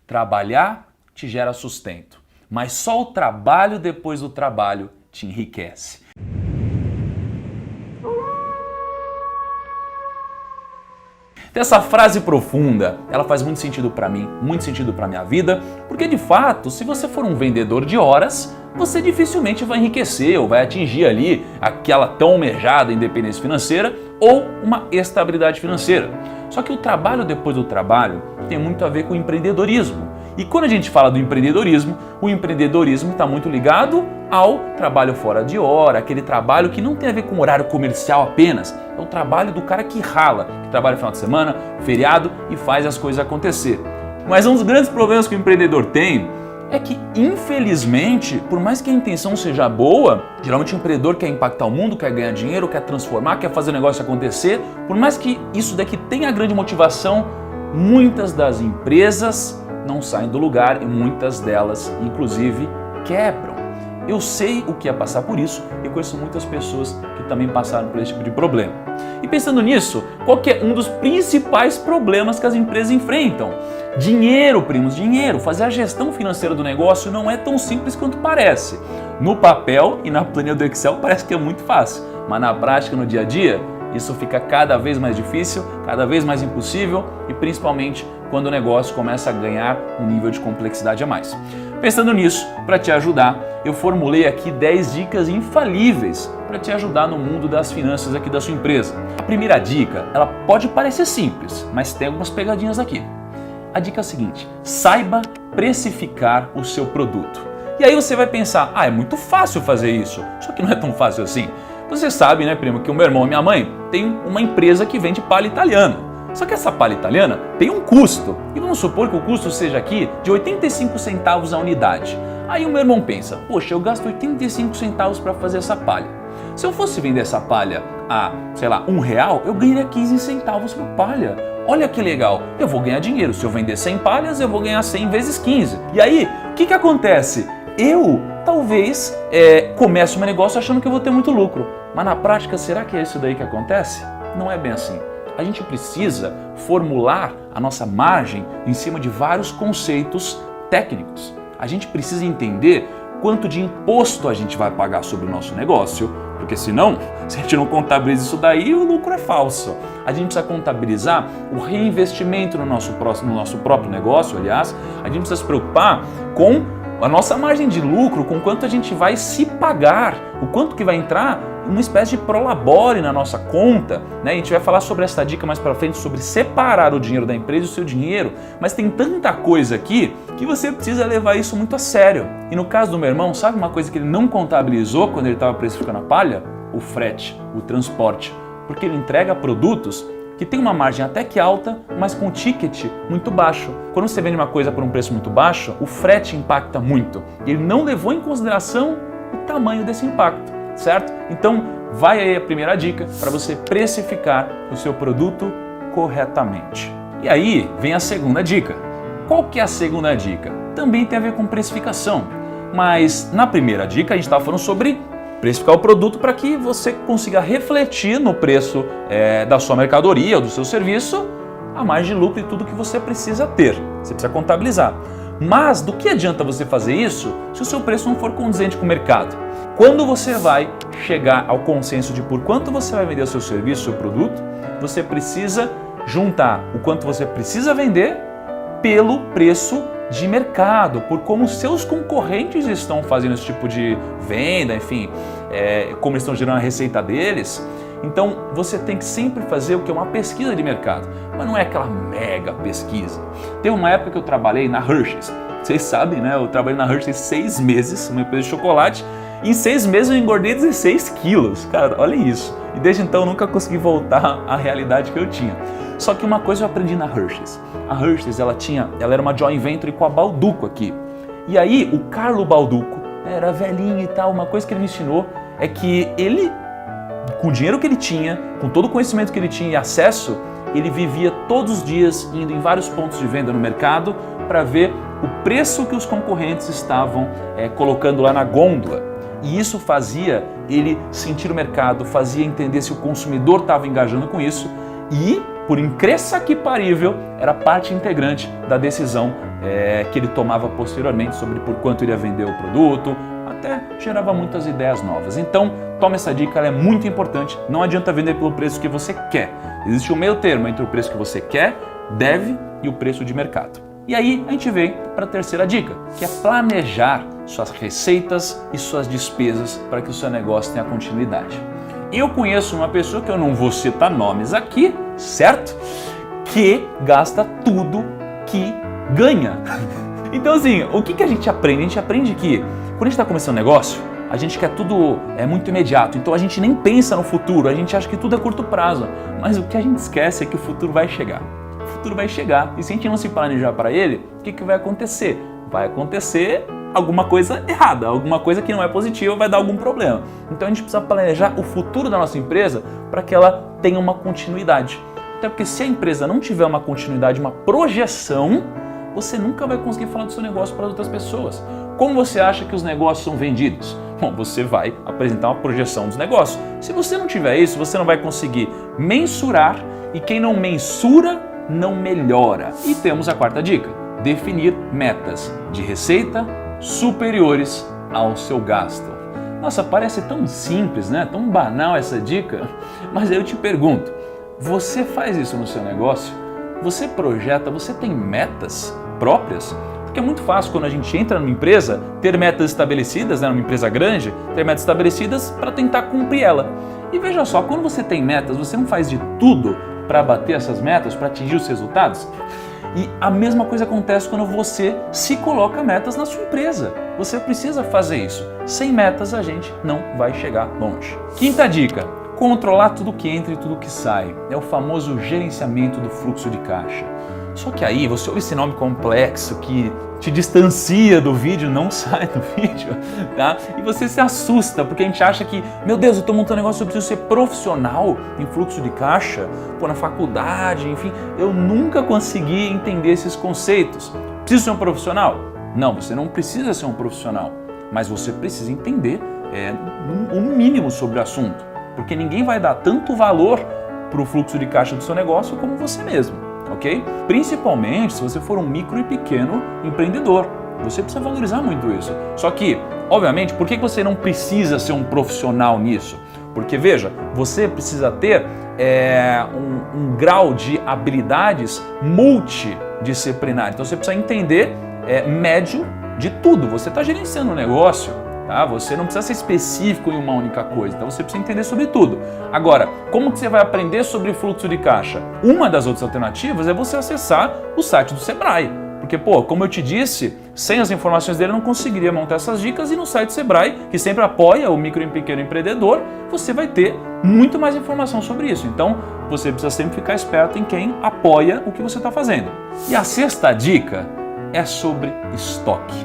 Trabalhar te gera sustento, mas só o trabalho depois do trabalho te enriquece. Essa frase profunda, ela faz muito sentido para mim, muito sentido para minha vida, porque de fato, se você for um vendedor de horas, você dificilmente vai enriquecer ou vai atingir ali aquela tão almejada independência financeira ou uma estabilidade financeira. Só que o trabalho depois do trabalho tem muito a ver com o empreendedorismo. E quando a gente fala do empreendedorismo, o empreendedorismo está muito ligado ao trabalho fora de hora, aquele trabalho que não tem a ver com horário comercial apenas, é o trabalho do cara que rala, que trabalha no final de semana, feriado e faz as coisas acontecer. Mas um dos grandes problemas que o empreendedor tem é que, infelizmente, por mais que a intenção seja boa, geralmente o empreendedor quer impactar o mundo, quer ganhar dinheiro, quer transformar, quer fazer o negócio acontecer, por mais que isso daqui tenha grande motivação, muitas das empresas não saem do lugar e muitas delas, inclusive, quebram. Eu sei o que é passar por isso e conheço muitas pessoas que também passaram por esse tipo de problema. E pensando nisso, qual que é um dos principais problemas que as empresas enfrentam? Dinheiro, primos, dinheiro. Fazer a gestão financeira do negócio não é tão simples quanto parece. No papel e na planilha do Excel parece que é muito fácil, mas na prática, no dia a dia, isso fica cada vez mais difícil, cada vez mais impossível e principalmente quando o negócio começa a ganhar um nível de complexidade a mais. Pensando nisso, para te ajudar, eu formulei aqui 10 dicas infalíveis para te ajudar no mundo das finanças aqui da sua empresa. A primeira dica, ela pode parecer simples, mas tem algumas pegadinhas aqui. A dica é a seguinte: saiba precificar o seu produto. E aí você vai pensar, é muito fácil fazer isso, só que não é tão fácil assim. Você sabe, né, primo, que o meu irmão e minha mãe têm uma empresa que vende palha italiana. Só que essa palha italiana tem um custo. E vamos supor que o custo seja aqui de 85 centavos a unidade. Aí o meu irmão pensa, poxa, eu gasto 85 centavos para fazer essa palha. Se eu fosse vender essa palha a, sei lá, R$1, eu ganharia 15 centavos por palha. Olha que legal, eu vou ganhar dinheiro. Se eu vender 100 palhas, eu vou ganhar 100 vezes 15. E aí, o que acontece? Eu talvez comece um negócio achando que eu vou ter muito lucro. Mas na prática, será que é isso daí que acontece? Não é bem assim. A gente precisa formular a nossa margem em cima de vários conceitos técnicos. A gente precisa entender quanto de imposto a gente vai pagar sobre o nosso negócio, porque senão, se a gente não contabiliza isso daí, o lucro é falso. A gente precisa contabilizar o reinvestimento no nosso próprio negócio, aliás. A gente precisa se preocupar com a nossa margem de lucro, com quanto a gente vai se pagar, o quanto que vai entrar uma espécie de prolabore na nossa conta, né? A gente vai falar sobre essa dica mais para frente, sobre separar o dinheiro da empresa e o seu dinheiro, mas tem tanta coisa aqui que você precisa levar isso muito a sério. E no caso do meu irmão, sabe uma coisa que ele não contabilizou quando ele estava precificando a palha? O frete, o transporte, porque ele entrega produtos que tem uma margem até que alta, mas com ticket muito baixo. Quando você vende uma coisa por um preço muito baixo, o frete impacta muito. E ele não levou em consideração o tamanho desse impacto, certo? Então, vai aí a primeira dica para você precificar o seu produto corretamente. E aí vem a segunda dica. Qual que é a segunda dica? Também tem a ver com precificação, mas na primeira dica a gente estava falando sobre precificar o produto para que você consiga refletir no preço da sua mercadoria ou do seu serviço a margem de lucro e tudo que você precisa ter. Você precisa contabilizar. Mas do que adianta você fazer isso se o seu preço não for condizente com o mercado? Quando você vai chegar ao consenso de por quanto você vai vender o seu serviço, o seu produto, você precisa juntar o quanto você precisa vender pelo preço de mercado, por como seus concorrentes estão fazendo esse tipo de venda, enfim, como eles estão gerando a receita deles. Então você tem que sempre fazer o que é uma pesquisa de mercado, mas não é aquela mega pesquisa. Teve uma época que eu trabalhei na Hershey's, vocês sabem, né? Eu trabalhei na Hershey's 6 meses, uma empresa de chocolate, e em 6 meses eu engordei 16 quilos, cara, olha isso. E desde então eu nunca consegui voltar à realidade que eu tinha. Só que uma coisa eu aprendi na Hershey's. A Hershey's, ela era uma joint venture com a Balduco aqui. E aí o Carlo Balduco, era velhinho e tal, uma coisa que ele me ensinou é que ele, com o dinheiro que ele tinha, com todo o conhecimento que ele tinha e acesso, ele vivia todos os dias indo em vários pontos de venda no mercado para ver o preço que os concorrentes estavam colocando lá na gôndola. E isso fazia ele sentir o mercado, fazia entender se o consumidor estava engajando com isso e por incrível que parível, era parte integrante da decisão que ele tomava posteriormente sobre por quanto iria vender o produto, até gerava muitas ideias novas. Então, toma essa dica, ela é muito importante. Não adianta vender pelo preço que você quer. Existe um meio termo entre o preço que você quer, deve e o preço de mercado. E aí a gente vem para a terceira dica, que é planejar suas receitas e suas despesas para que o seu negócio tenha continuidade. Eu conheço uma pessoa, que eu não vou citar nomes aqui, certo? Que gasta tudo que ganha. Então assim, o que a gente aprende? A gente aprende que quando a gente está começando um negócio, a gente quer tudo muito imediato, então a gente nem pensa no futuro, a gente acha que tudo é curto prazo, mas o que a gente esquece é que o futuro vai chegar. O futuro vai chegar e se a gente não se planejar para ele, o que vai acontecer? Vai acontecer alguma coisa errada, alguma coisa que não é positiva, vai dar algum problema. Então a gente precisa planejar o futuro da nossa empresa para que ela tenha uma continuidade. Até porque se a empresa não tiver uma continuidade, uma projeção, você nunca vai conseguir falar do seu negócio para outras pessoas. Como você acha que os negócios são vendidos? Bom, você vai apresentar uma projeção dos negócios. Se você não tiver isso, você não vai conseguir mensurar e quem não mensura, não melhora. E temos a quarta dica, definir metas de receita superiores ao seu gasto. Nossa, parece tão simples, né? Tão banal essa dica, mas eu te pergunto, você faz isso no seu negócio? Você projeta, você tem metas próprias? Porque é muito fácil quando a gente entra numa empresa ter metas estabelecidas, né, numa empresa grande, ter metas estabelecidas para tentar cumprir ela. E veja só, quando você tem metas, você não faz de tudo para bater essas metas, para atingir os resultados? E a mesma coisa acontece quando você se coloca metas na sua empresa. Você precisa fazer isso. Sem metas a gente não vai chegar longe. Quinta dica, controlar tudo que entra e tudo que sai. É o famoso gerenciamento do fluxo de caixa. Só que aí você ouve esse nome complexo que te distancia do vídeo, não sai do vídeo, tá? E você se assusta, porque a gente acha que, meu Deus, eu estou montando um negócio, eu preciso ser profissional em fluxo de caixa, pô, na faculdade, enfim, eu nunca consegui entender esses conceitos. Preciso ser um profissional? Não, você não precisa ser um profissional, mas você precisa entender um mínimo sobre o assunto, porque ninguém vai dar tanto valor para o fluxo de caixa do seu negócio como você mesmo. Ok? Principalmente se você for um micro e pequeno empreendedor. Você precisa valorizar muito isso. Só que, obviamente, por que você não precisa ser um profissional nisso? Porque, veja, você precisa ter um grau de habilidades multidisciplinar. Então você precisa entender médio de tudo. Você está gerenciando um negócio. Tá? Você não precisa ser específico em uma única coisa, então você precisa entender sobre tudo. Agora, como que você vai aprender sobre fluxo de caixa? Uma das outras alternativas é você acessar o site do Sebrae. Porque, pô, como eu te disse, sem as informações dele eu não conseguiria montar essas dicas e no site do Sebrae, que sempre apoia o micro e pequeno empreendedor, você vai ter muito mais informação sobre isso. Então, você precisa sempre ficar esperto em quem apoia o que você está fazendo. E a sexta dica é sobre estoque.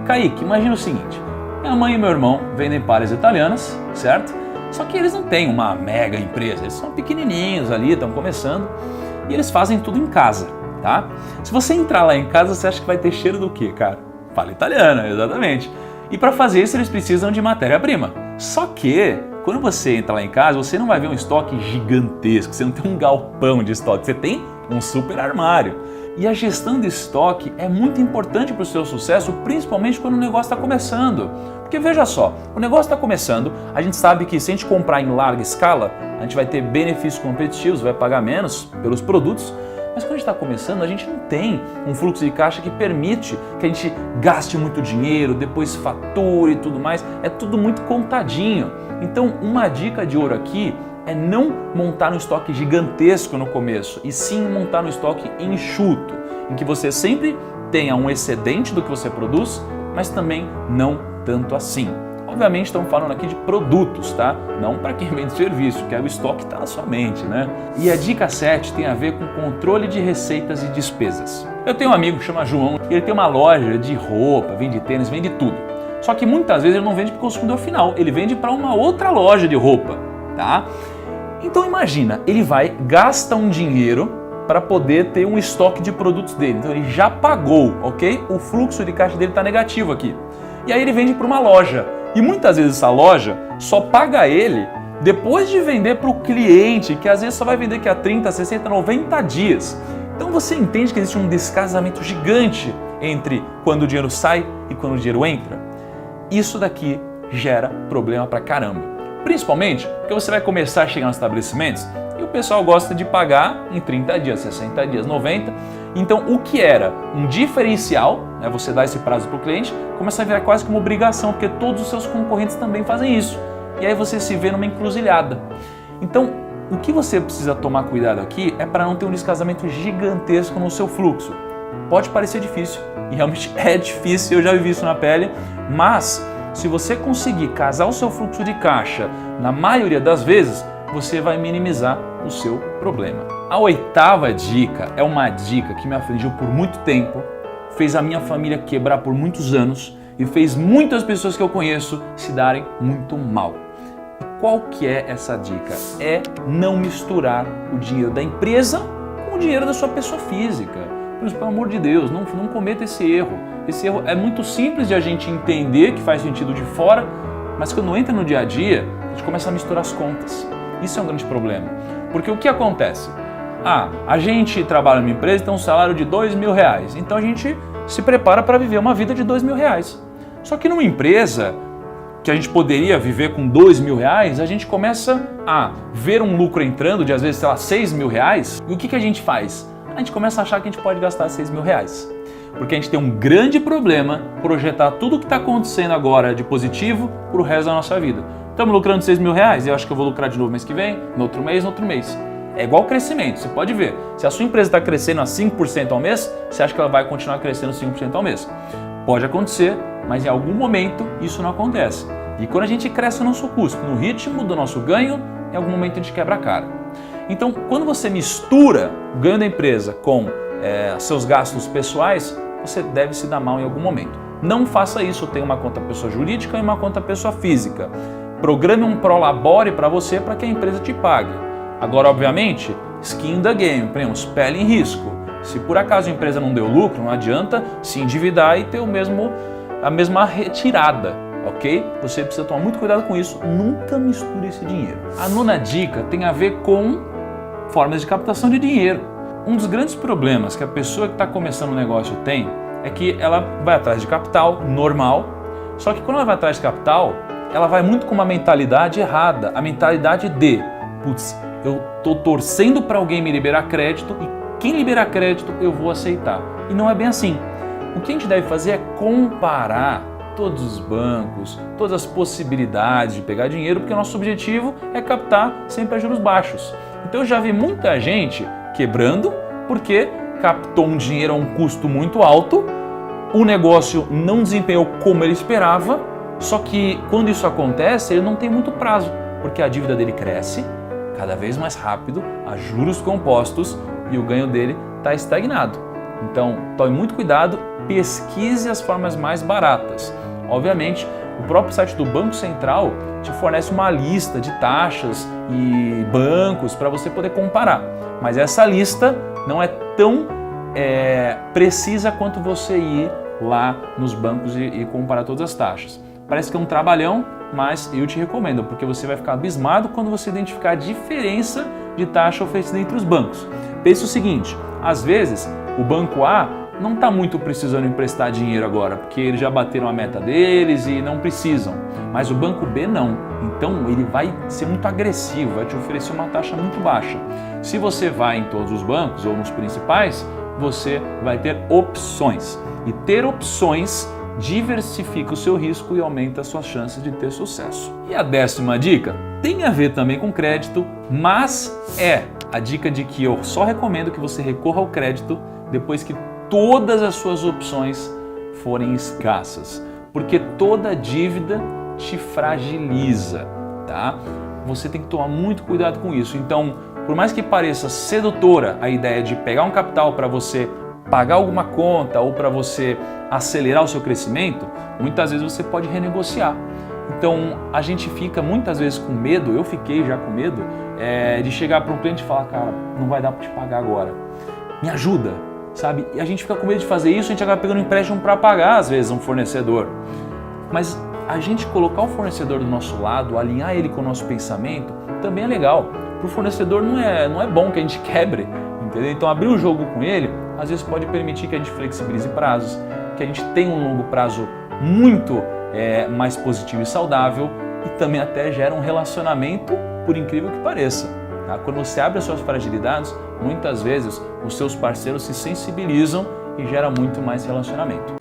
Kaique, imagina o seguinte, minha mãe e meu irmão vendem palhas italianas, certo? Só que eles não têm uma mega empresa, eles são pequenininhos ali, estão começando e eles fazem tudo em casa, tá? Se você entrar lá em casa, você acha que vai ter cheiro do quê, cara? Palha italiana, exatamente. E para fazer isso eles precisam de matéria-prima. Só que quando você entra lá em casa, você não vai ver um estoque gigantesco, você não tem um galpão de estoque, você tem um super armário. E a gestão de estoque é muito importante para o seu sucesso, principalmente quando o negócio está começando. Porque veja só, o negócio está começando, a gente sabe que se a gente comprar em larga escala, a gente vai ter benefícios competitivos, vai pagar menos pelos produtos, mas quando a gente está começando, a gente não tem um fluxo de caixa que permite que a gente gaste muito dinheiro, depois fature e tudo mais, é tudo muito contadinho. Então, uma dica de ouro aqui é não montar um estoque gigantesco no começo, e sim montar um estoque enxuto, em que você sempre tenha um excedente do que você produz, mas também não tanto assim. Obviamente estamos falando aqui de produtos, tá? Não para quem vende serviço, que é o estoque está na sua mente, né? E a dica 7 tem a ver com controle de receitas e despesas. Eu tenho um amigo que chama João, ele tem uma loja de roupa, vende tênis, vende tudo. Só que muitas vezes ele não vende para o consumidor final, ele vende para uma outra loja de roupa, tá? Então imagina, ele vai, gasta um dinheiro para poder ter um estoque de produtos dele. Então ele já pagou, ok? O fluxo de caixa dele está negativo aqui. E aí ele vende para uma loja. E muitas vezes essa loja só paga ele depois de vender para o cliente, que às vezes só vai vender daqui a 30, 60, 90 dias. Então você entende que existe um descasamento gigante entre quando o dinheiro sai e quando o dinheiro entra? Isso daqui gera problema pra caramba. Principalmente porque você vai começar a chegar nos estabelecimentos e o pessoal gosta de pagar em 30 dias, 60 dias, 90. Então o que era um diferencial, né, você dar esse prazo para o cliente, começa a virar quase como obrigação, porque todos os seus concorrentes também fazem isso. E aí você se vê numa encruzilhada. Então o que você precisa tomar cuidado aqui é para não ter um descasamento gigantesco no seu fluxo. Pode parecer difícil, e realmente é difícil, eu já vivi isso na pele, mas se você conseguir casar o seu fluxo de caixa, na maioria das vezes, você vai minimizar o seu problema. A 8ª dica é uma dica que me afligiu por muito tempo, fez a minha família quebrar por muitos anos e fez muitas pessoas que eu conheço se darem muito mal. E qual que é essa dica? É não misturar o dinheiro da empresa com o dinheiro da sua pessoa física. Mas, pelo amor de Deus, não cometa esse erro. Esse erro é muito simples de a gente entender, que faz sentido de fora, mas quando entra no dia a dia, a gente começa a misturar as contas. Isso é um grande problema. Porque o que acontece? A gente trabalha numa empresa e tem um salário de R$2.000, então a gente se prepara para viver uma vida de R$2.000. Só que numa empresa que a gente poderia viver com R$2.000, a gente começa a ver um lucro entrando de às vezes, sei lá, R$6.000, e o que a gente faz? A gente começa a achar que a gente pode gastar R$6.000. Porque a gente tem um grande problema projetar tudo o que está acontecendo agora de positivo para o resto da nossa vida. Estamos lucrando R$6.000 e eu acho que eu vou lucrar de novo mês que vem, no outro mês. É igual crescimento, você pode ver. Se a sua empresa está crescendo a 5% ao mês, você acha que ela vai continuar crescendo 5% ao mês. Pode acontecer, mas em algum momento isso não acontece. E quando a gente cresce o nosso custo no ritmo do nosso ganho, em algum momento a gente quebra a cara. Então, quando você mistura o ganho da empresa com seus gastos pessoais, você deve se dar mal em algum momento. Não faça isso, tenha uma conta pessoa jurídica e uma conta pessoa física. Programe um prolabore para você para que a empresa te pague. Agora, obviamente, skin in the game, premos, pele em risco. Se por acaso a empresa não deu lucro, não adianta se endividar e ter a mesma retirada, ok? Você precisa tomar muito cuidado com isso, nunca misture esse dinheiro. A 9ª dica tem a ver com formas de captação de dinheiro. Um dos grandes problemas que a pessoa que está começando um negócio tem é que ela vai atrás de capital, normal, só que quando ela vai atrás de capital, ela vai muito com uma mentalidade errada, a mentalidade de, putz, eu estou torcendo para alguém me liberar crédito e quem liberar crédito eu vou aceitar. E não é bem assim. O que a gente deve fazer é comparar todos os bancos, todas as possibilidades de pegar dinheiro, porque o nosso objetivo é captar sempre a juros baixos. Então eu já vi muita gente quebrando porque captou um dinheiro a um custo muito alto, o negócio não desempenhou como ele esperava, só que quando isso acontece, ele não tem muito prazo, porque a dívida dele cresce cada vez mais rápido, a juros compostos e o ganho dele está estagnado. Então, tome muito cuidado, pesquise as formas mais baratas. Obviamente, o próprio site do Banco Central te fornece uma lista de taxas e bancos para você poder comparar. Mas essa lista não é tão precisa quanto você ir lá nos bancos e comparar todas as taxas. Parece que é um trabalhão, mas eu te recomendo, porque você vai ficar abismado quando você identificar a diferença de taxa oferecida entre os bancos. Pense o seguinte, às vezes o banco A não está muito precisando emprestar dinheiro agora, porque eles já bateram a meta deles e não precisam. Mas o banco B não. Então ele vai ser muito agressivo, vai te oferecer uma taxa muito baixa. Se você vai em todos os bancos ou nos principais, você vai ter opções. E ter opções diversifica o seu risco e aumenta as suas chances de ter sucesso. E a 10ª dica tem a ver também com crédito, mas é a dica de que eu só recomendo que você recorra ao crédito depois que todas as suas opções forem escassas, porque toda dívida te fragiliza, tá? Você tem que tomar muito cuidado com isso. Então, por mais que pareça sedutora a ideia de pegar um capital para você pagar alguma conta ou para você acelerar o seu crescimento, muitas vezes você pode renegociar. Então, a gente fica muitas vezes com medo, eu fiquei já com medo, de chegar para um cliente e falar, cara, não vai dar para te pagar agora, me ajuda, sabe? E a gente fica com medo de fazer isso, a gente acaba pegando um empréstimo para pagar, às vezes, um fornecedor. Mas a gente colocar o fornecedor do nosso lado, alinhar ele com o nosso pensamento, também é legal. Para o fornecedor não é bom que a gente quebre, entendeu? Então abrir o jogo com ele, às vezes pode permitir que a gente flexibilize prazos, que a gente tenha um longo prazo muito mais positivo e saudável e também até gera um relacionamento, por incrível que pareça. Tá? Quando você abre as suas fragilidades, muitas vezes os seus parceiros se sensibilizam e gera muito mais relacionamento.